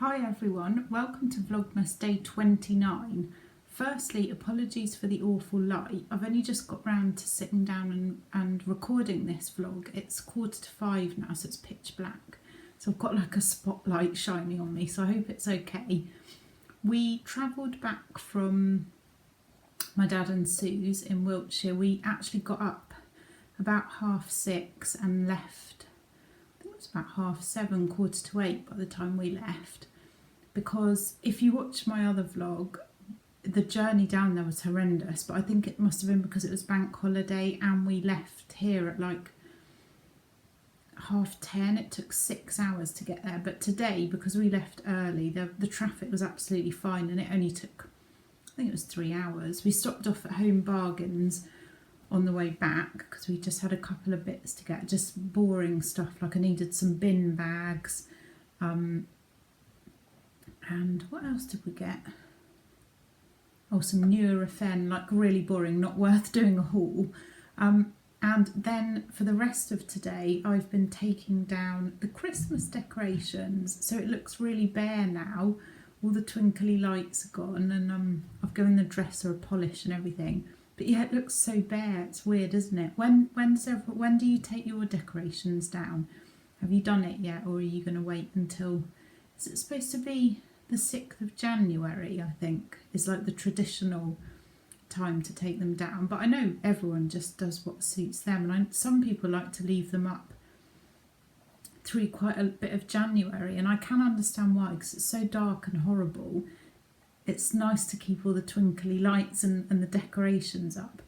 Hi everyone, welcome to Vlogmas day 29. Firstly, apologies for the awful light. I've only just got round to sitting down and recording this vlog. It's 4:45 now, so it's pitch black. So I've got like a spotlight shining on me, so I hope it's okay. We travelled back from my dad and Sue's in Wiltshire. We actually got up about 6:30 and left. I think it was about 7:30, 7:45 by the time we left, because if you watch my other vlog, the journey down there was horrendous, but I think it must have been because it was bank holiday and we left here at like 10:30. It took 6 hours to get there, but today, because we left early, the traffic was absolutely fine and it only took, I think it was 3 hours. We stopped off at Home Bargains on the way back because we just had a couple of bits to get, just boring stuff, like I needed some bin bags, and what else did we get? Oh, some Nurofen, like really boring, not worth doing a haul. And then for the rest of today, I've been taking down the Christmas decorations, so it looks really bare now. All the twinkly lights are gone, and I've given the dresser a polish and everything. But yeah, it looks so bare. It's weird, isn't it? When do you take your decorations down? Have you done it yet, or are you going to wait until? Is it supposed to be the 6th of January? I think is like the traditional time to take them down. But I know everyone just does what suits them, and some people like to leave them up through quite a bit of January, and I can understand why, because it's so dark and horrible. It's nice to keep all the twinkly lights and the decorations up,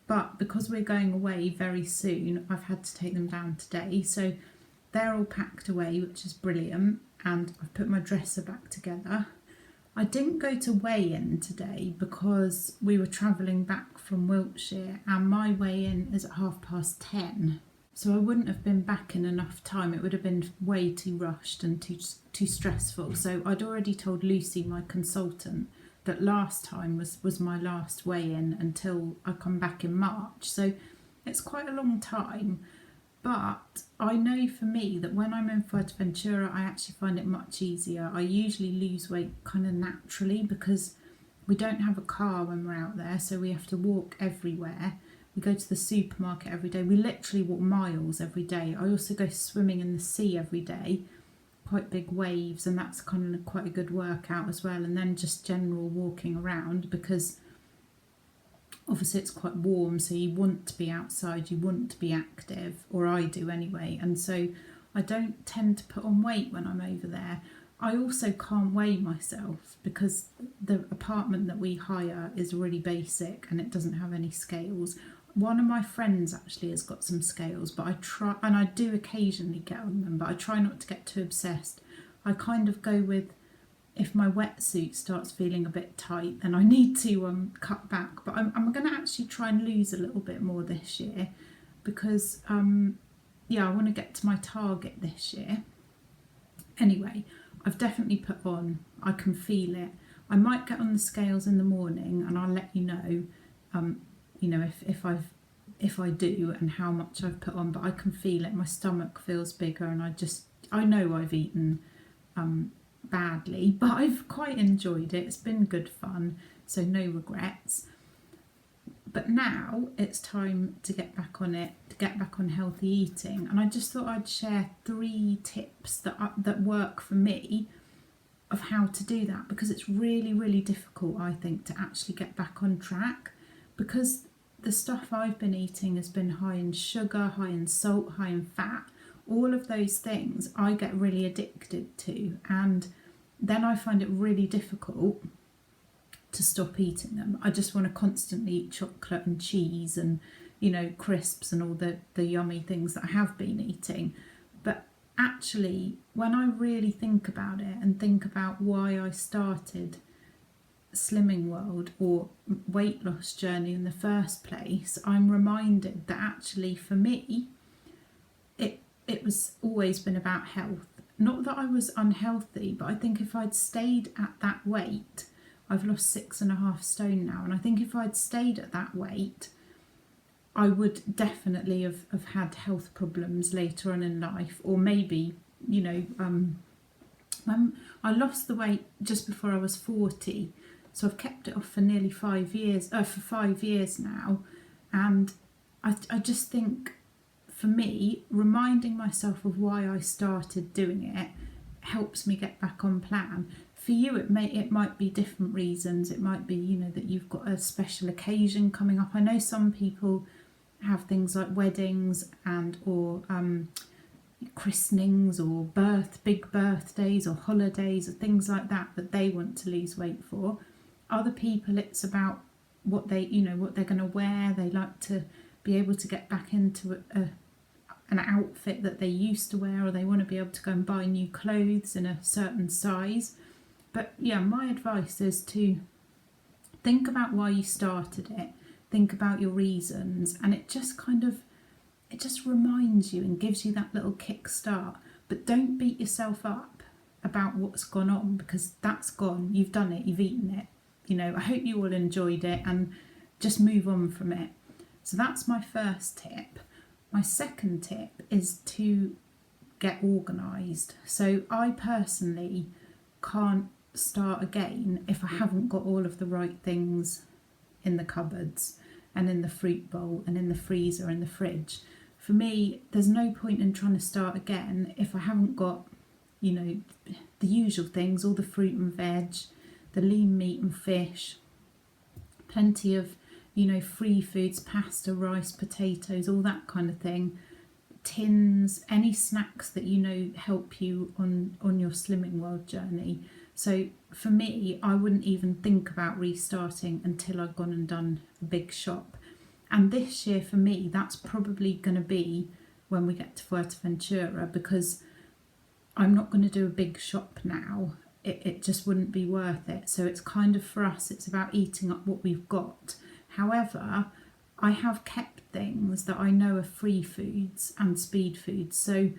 but because we're going away very soon, I've had to take them down today. So they're all packed away, which is brilliant, and I've put my dresser back together. I didn't go to weigh-in today because we were travelling back from Wiltshire and my weigh-in is at 10:30. So I wouldn't have been back in enough time. It would have been way too rushed and too stressful. So I'd already told Lucy, my consultant, that last time was my last weigh-in until I come back in March. So it's quite a long time. But I know for me that when I'm in Fuerteventura, I actually find it much easier. I usually lose weight kind of naturally because we don't have a car when we're out there, so we have to walk everywhere. We go to the supermarket every day. We literally walk miles every day. I also go swimming in the sea every day, quite big waves, and that's kind of quite a good workout as well. And then just general walking around, because obviously it's quite warm, so you want to be outside, you want to be active, or I do anyway. And so I don't tend to put on weight when I'm over there. I also can't weigh myself because the apartment that we hire is really basic and it doesn't have any scales. One of my friends actually has got some scales, but I try, and I do occasionally get on them, but I try not to get too obsessed. I kind of go with, if my wetsuit starts feeling a bit tight, then I need to cut back. But I'm going to actually try and lose a little bit more this year because, yeah, I want to get to my target this year. Anyway, I've definitely put on, I can feel it. I might get on the scales in the morning and I'll let you know, if I do and how much I've put on, but I can feel it. My stomach feels bigger, and I know I've eaten badly, but I've quite enjoyed it. It's been good fun, so no regrets. But now it's time to get back on it, to get back on healthy eating, and I just thought I'd share 3 tips that work for me of how to do that, because it's really, really difficult, I think, to actually get back on track, because the stuff I've been eating has been high in sugar, high in salt, high in fat. All of those things I get really addicted to, and then I find it really difficult to stop eating them. I just want to constantly eat chocolate and cheese and, crisps and all the yummy things that I have been eating. But actually, when I really think about it and think about why I started Slimming World or weight loss journey in the first place, I'm reminded that actually for me, it was always been about health. Not that I was unhealthy, but I think if I'd stayed at that weight, I've lost 6.5 stone now, and I think if I'd stayed at that weight, I would definitely have had health problems later on in life, or maybe, I lost the weight just before I was 40, so I've kept it off for nearly 5 years, for 5 years now, and I just think, for me, reminding myself of why I started doing it helps me get back on plan. For you, it might be different reasons. It might be, you know, that you've got a special occasion coming up. I know some people have things like weddings or christenings or big birthdays or holidays or things like that they want to lose weight for. Other people, it's about what they're going to wear. They like to be able to get back into an outfit that they used to wear, or they want to be able to go and buy new clothes in a certain size. But yeah, my advice is to think about why you started it, think about your reasons, and it just reminds you and gives you that little kickstart. But don't beat yourself up about what's gone on, because that's gone. You've done it, you've eaten it. You know, I hope you all enjoyed it, and just move on from it. So that's my first tip. My second tip is to get organised. So I personally can't start again if I haven't got all of the right things in the cupboards and in the fruit bowl and in the freezer and the fridge. For me, there's no point in trying to start again if I haven't got, you know, the usual things, all the fruit and veg, the lean meat and fish, plenty of, you know, free foods, pasta, rice, potatoes, all that kind of thing, tins, any snacks that you know help you on your Slimming World journey. So for me, I wouldn't even think about restarting until I've gone and done a big shop. And this year for me, that's probably going to be when we get to Fuerteventura, because I'm not going to do a big shop now. It just wouldn't be worth it. So it's kind of, for us, it's about eating up what we've got. However, I have kept things that I know are free foods and speed foods. So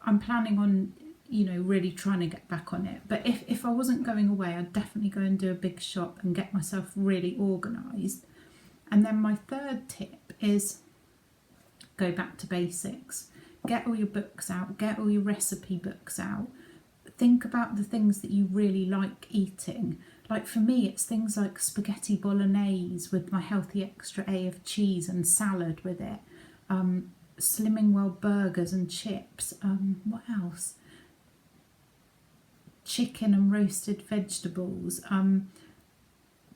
I'm planning on, you know, really trying to get back on it. But if I wasn't going away, I'd definitely go and do a big shop and get myself really organised. And then my third tip is go back to basics. Get all your books out, get all your recipe books out. Think about the things that you really like eating. Like for me, it's things like spaghetti bolognese with my healthy extra A of cheese and salad with it. Slimming World burgers and chips. What else? Chicken and roasted vegetables.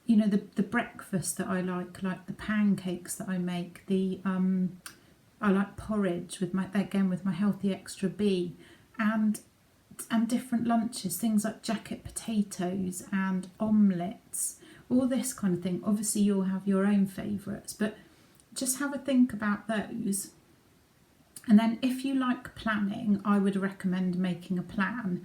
You know, the breakfast that I like the pancakes that I make. I like porridge with my healthy extra B, and different lunches, things like jacket potatoes and omelettes, all this kind of thing. Obviously you'll have your own favourites, but just have a think about those. And then if you like planning, I would recommend making a plan.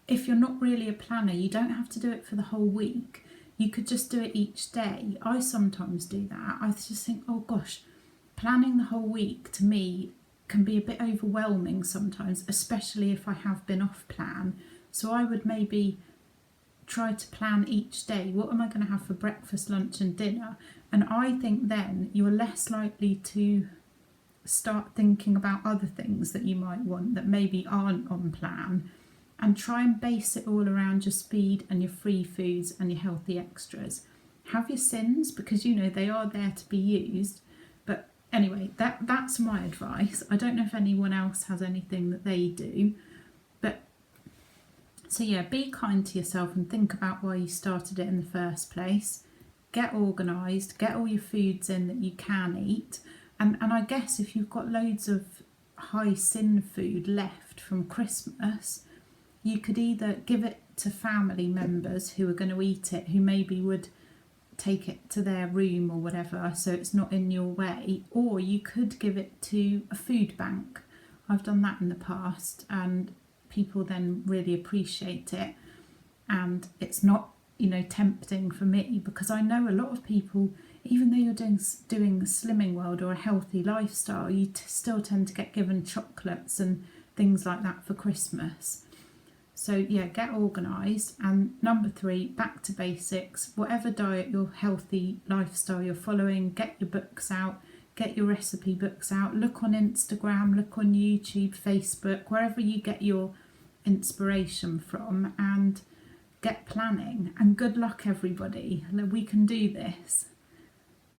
If you're not really a planner, you don't have to do it for the whole week. You could just do it each day. I sometimes do that. I just think, oh gosh, planning the whole week to me can be a bit overwhelming sometimes, especially if I have been off plan. So I would maybe try to plan each day. What am I going to have for breakfast, lunch and dinner? And I think then you're less likely to start thinking about other things that you might want that maybe aren't on plan, and try and base it all around your speed and your free foods and your healthy extras. Have your sins, because you know they are there to be used. But anyway, that's my advice. I don't know if anyone else has anything that they do. But so yeah, be kind to yourself and think about why you started it in the first place. Get organised, get all your foods in that you can eat. And I guess if you've got loads of high sin food left from Christmas, you could either give it to family members who are going to eat it, who maybe would take it to their room or whatever, so it's not in your way, or you could give it to a food bank. I've done that in the past, and people then really appreciate it, and it's not, you know, tempting for me, because I know a lot of people, even though you're doing Slimming World or a healthy lifestyle, you still tend to get given chocolates and things like that for Christmas. So yeah, get organised. And number 3, back to basics. Whatever diet, your healthy lifestyle you're following, get your books out, get your recipe books out, look on Instagram, look on YouTube, Facebook, wherever you get your inspiration from, and get planning. And good luck, everybody. We can do this.